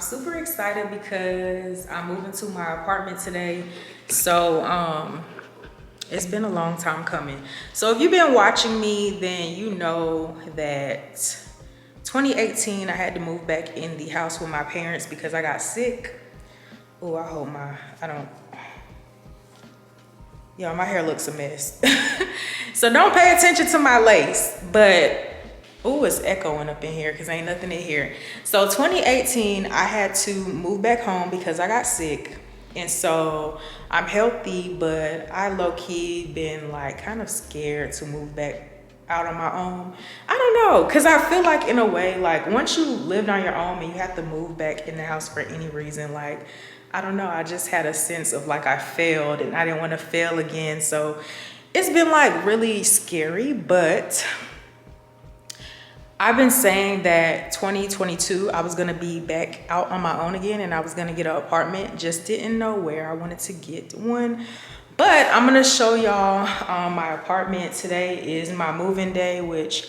super excited because I'm moving to my apartment today. So it's been a long time coming. So if you've been watching me, then you know that 2018 I had to move back in the house with my parents because I got sick. Oh, my hair looks a mess. So don't pay attention to my lace, but oh, it's echoing up in here because ain't nothing in here. So 2018, I had to move back home because I got sick. And so I'm healthy, but I low-key been like kind of scared to move back out on my own. I don't know, because I feel like in a way, like once you lived on your own and you have to move back in the house for any reason, like, I don't know, I just had a sense of like I failed and I didn't want to fail again. So it's been like really scary, but I've been saying that 2022, I was gonna be back out on my own again and I was gonna get an apartment. Just didn't know where I wanted to get one. But I'm gonna show y'all my apartment. Today is my move-in day, which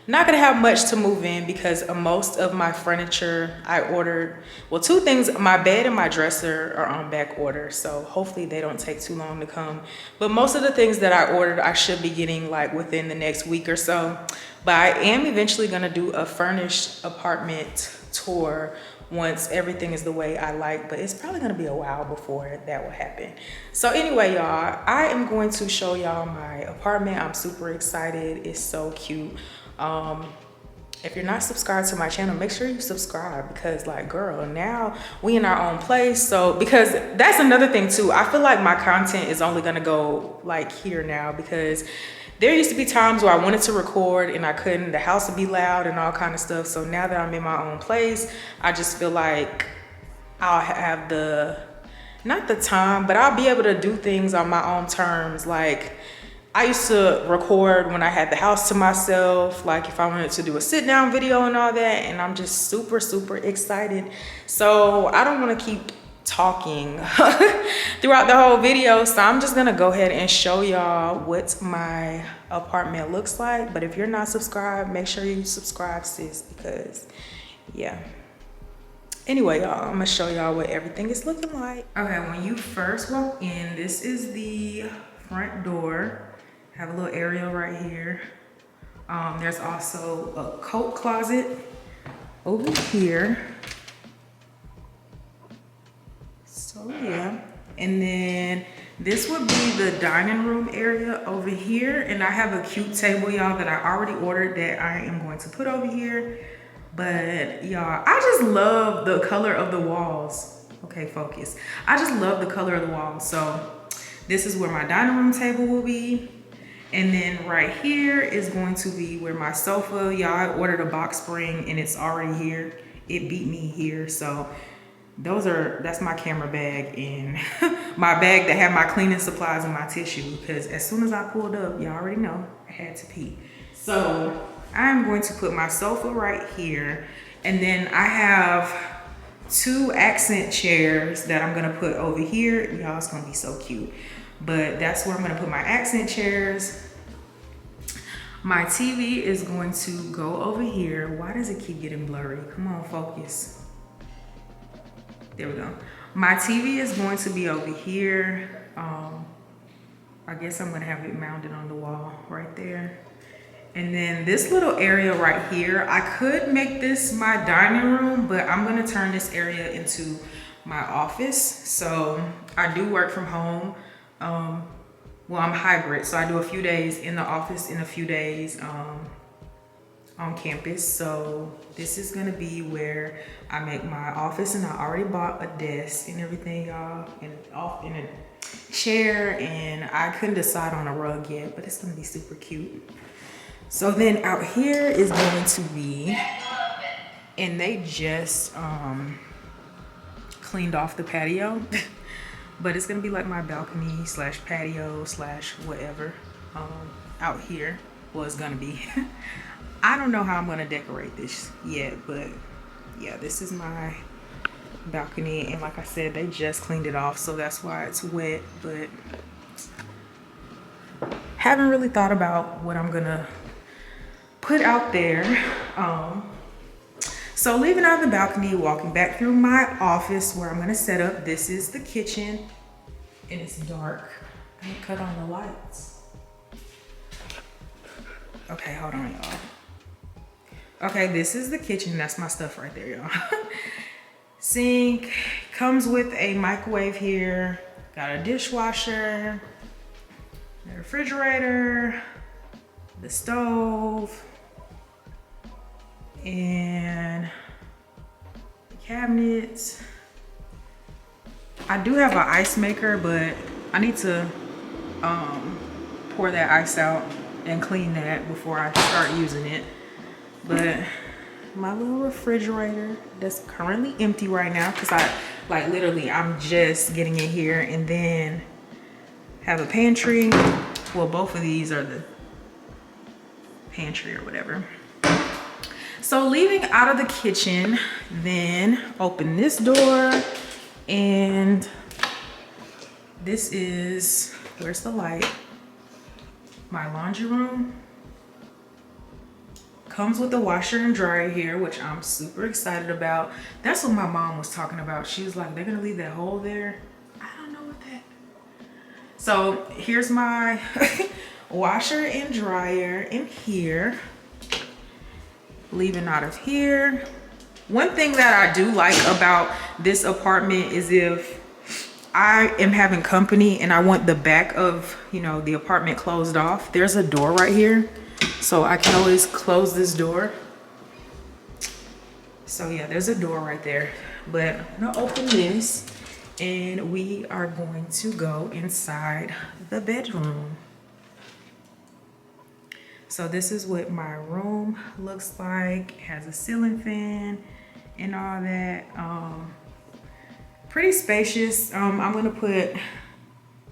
I'm not gonna have much to move in because most of my furniture I ordered. Well, two things, my bed and my dresser are on back order. So hopefully they don't take too long to come. But most of the things that I ordered, I should be getting like within the next week or so. But I am eventually gonna do a furnished apartment tour once everything is the way I like, but it's probably gonna be a while before that will happen. So anyway, y'all, I am going to show y'all my apartment. I'm super excited, it's so cute. If you're not subscribed to my channel, make sure you subscribe because like, girl, now we in our own place. So, because that's another thing too. I feel like my content is only gonna go like here now because there used to be times where I wanted to record and I couldn't, the house would be loud and all kind of stuff. So now that I'm in my own place, I just feel like I'll have not the time, but I'll be able to do things on my own terms. Like I used to record when I had the house to myself, like if I wanted to do a sit down video and all that, and I'm just super, super excited. So I don't want to keep talking throughout the whole video. So I'm just gonna go ahead and show y'all what my apartment looks like. But if you're not subscribed, make sure you subscribe, sis, because yeah. Anyway, y'all, I'm gonna show y'all what everything is looking like. Okay, when you first walk in, this is the front door. Have a little area right here. There's also a coat closet over here. So yeah, and then this would be the dining room area over here. And I have a cute table, y'all, that I already ordered that I am going to put over here. But y'all, I just love the color of the walls. Okay, focus. I just love the color of the walls. So this is where my dining room table will be. And then right here is going to be where my sofa, y'all, I ordered a box spring and it's already here. It beat me here. So that's my camera bag and my bag that had my cleaning supplies and my tissue, because as soon as I pulled up, y'all already know I had to pee. So I'm going to put my sofa right here. And then I have two accent chairs that I'm gonna put over here. Y'all, it's gonna be so cute. But that's where I'm gonna put my accent chairs. My TV is going to go over here. Why does it keep getting blurry? Come on, focus. There we go. My TV is going to be over here. I guess I'm gonna have it mounted on the wall right there. And then this little area right here, I could make this my dining room, but I'm gonna turn this area into my office. So I do work from home. Well, I'm hybrid, so I do a few days in the office and a few days on campus. So this is gonna be where I make my office, and I already bought a desk and everything, y'all, and a chair, and I couldn't decide on a rug yet, but it's gonna be super cute. So then out here is going to be, and they just cleaned off the patio. But it's gonna be like my balcony slash patio slash whatever out here. Well, it's gonna be. I don't know how I'm gonna decorate this yet, but yeah, this is my balcony. And like I said, they just cleaned it off, so that's why it's wet. But haven't really thought about what I'm gonna put out there. So leaving out of the balcony, walking back through my office where I'm gonna set up. This is the kitchen and it's dark. I'm gonna cut on the lights. Okay, hold on, y'all. Okay, this is the kitchen. That's my stuff right there, y'all. Sink, comes with a microwave here. Got a dishwasher, the refrigerator, the stove, and the cabinets. I do have an ice maker, but I need to pour that ice out and clean that before I start using it. But my little refrigerator that's currently empty right now because I'm just getting it here, and then have a pantry. Well, both of these are the pantry or whatever. So leaving out of the kitchen, then open this door, and this is, where's the light? My laundry room. Comes with the washer and dryer here, which I'm super excited about. That's what my mom was talking about. She was like, they're gonna leave that hole there. I don't know what that. So here's my washer and dryer in here. Leaving out of here. One thing that I do like about this apartment is if I am having company and I want the back of, you know, the apartment closed off, there's a door right here. So I can always close this door. So yeah, there's a door right there. But I'm gonna open this and we are going to go inside the bedroom. So this is what my room looks like. It has a ceiling fan and all that. Pretty spacious. I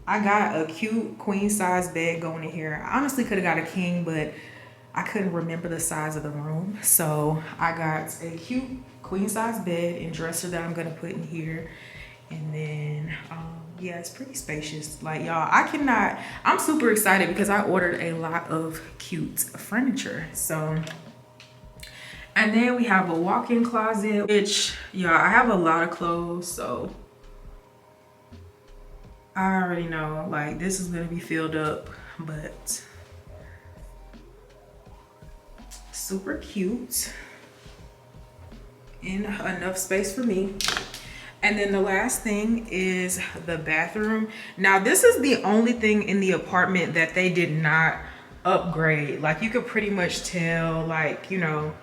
got a cute queen size bed going in here. I honestly could have got a king, but I couldn't remember the size of the room. So I got a cute queen size bed and dresser that I'm gonna put in here. And then, yeah, it's pretty spacious. Like, y'all, I'm super excited because I ordered a lot of cute furniture. So, and then we have a walk-in closet, which, y'all, I have a lot of clothes, so I already know, like, this is gonna be filled up, but super cute and enough space for me. And then the last thing is the bathroom. Now, this is the only thing in the apartment that they did not upgrade. Like, you could pretty much tell, like, you know,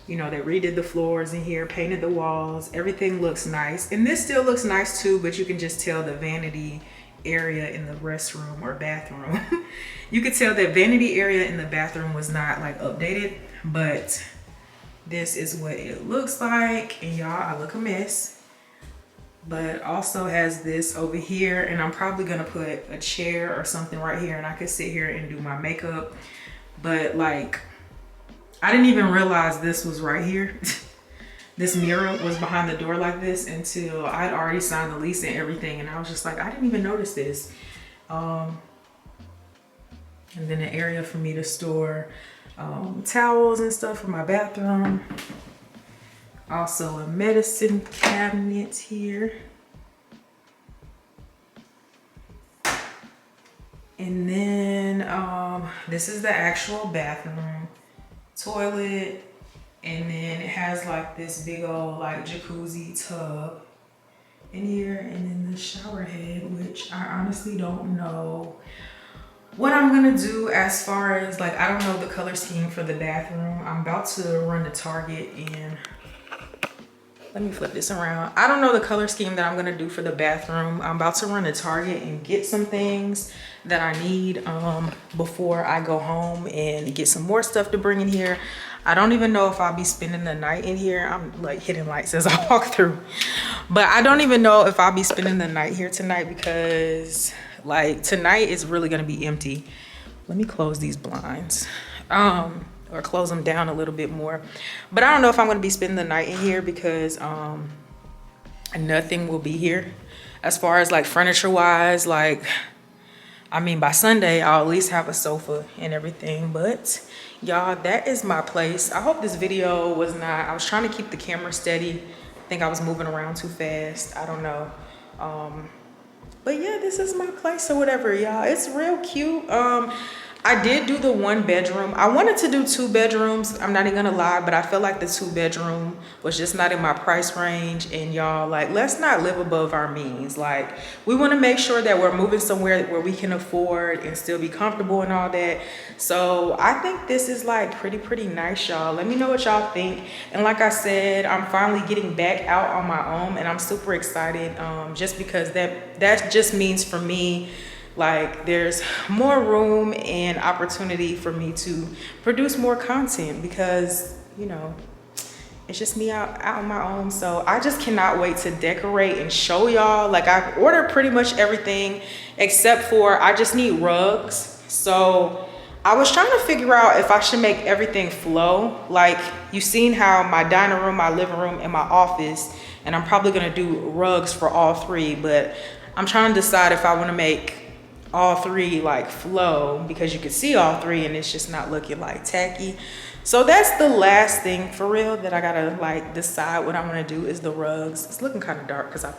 they redid the floors in here, painted the walls, everything looks nice. And this still looks nice too, but you can just tell the vanity area in the restroom or bathroom. You could tell that vanity area in the bathroom was not like updated, but this is what it looks like. And y'all, I look a mess. But also has this over here, and I'm probably gonna put a chair or something right here and I could sit here and do my makeup. But like, I didn't even realize this was right here. This mirror was behind the door like this until I'd already signed the lease and everything, and I was just like, I didn't even notice this. And then an area for me to store towels and stuff for my bathroom. Also a medicine cabinet here. And then this is the actual bathroom, toilet, and then it has like this big old like jacuzzi tub in here, and then the shower head, which I honestly don't know what I'm gonna do as far as, like, I don't know the color scheme for the bathroom. I'm about to run to Target and let me flip this around. I don't know the color scheme that I'm gonna do for the bathroom. I'm about to run to Target and get some things that I need before I go home and get some more stuff to bring in here. I don't even know if I'll be spending the night in here. I'm like hitting lights as I walk through. But I don't even know if I'll be spending the night here tonight because like tonight is really gonna be empty. Let me close these blinds. Or close them down a little bit more. But I don't know if I'm gonna be spending the night in here because nothing will be here. As far as like furniture wise, like I mean, by Sunday, I'll at least have a sofa and everything. But y'all, that is my place. I hope this video was not, I was trying to keep the camera steady. I think I was moving around too fast. I don't know. But yeah, this is my place or whatever, y'all. It's real cute. I did do the 1 bedroom. I wanted to do 2 bedrooms. I'm not even gonna lie, but I felt like the 2 bedroom was just not in my price range. And y'all, like, let's not live above our means. Like, we want to make sure that we're moving somewhere where we can afford and still be comfortable and all that. So I think this is like pretty nice, y'all. Let me know what y'all think. And like I said, I'm finally getting back out on my own, and I'm super excited. Just because that just means for me, like, there's more room and opportunity for me to produce more content, because, you know, it's just me out on my own. So I just cannot wait to decorate and show y'all. Like, I've ordered pretty much everything except for I just need rugs. So I was trying to figure out if I should make everything flow. Like, you've seen how my dining room, my living room, and my office, and I'm probably gonna do rugs for all 3, but I'm trying to decide if I want to make all 3 like flow, because you can see all 3 and it's just not looking like tacky. So that's the last thing for real that I gotta like decide what I want to do, is the rugs. It's looking kind of dark because I'm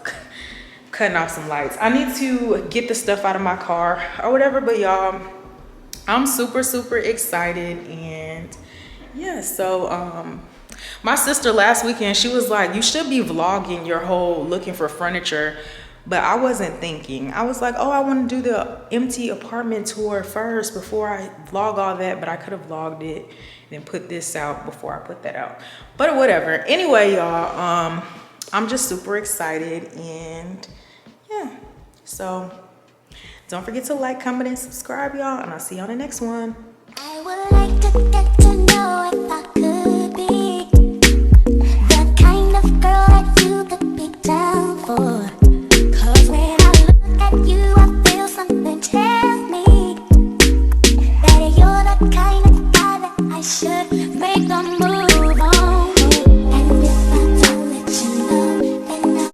cutting off some lights. I need to get the stuff out of my car or whatever. But y'all, I'm super excited. And yeah, so my sister last weekend, she was like, you should be vlogging your whole looking for furniture. But I wasn't thinking. I was like, oh, I want to do the empty apartment tour first before I vlog all that. But I could have vlogged it and put this out before I put that out. But whatever. Anyway, y'all, I'm just super excited. And yeah, so don't forget to like, comment, and subscribe, y'all. And I'll see you on the next one. I would like to get to know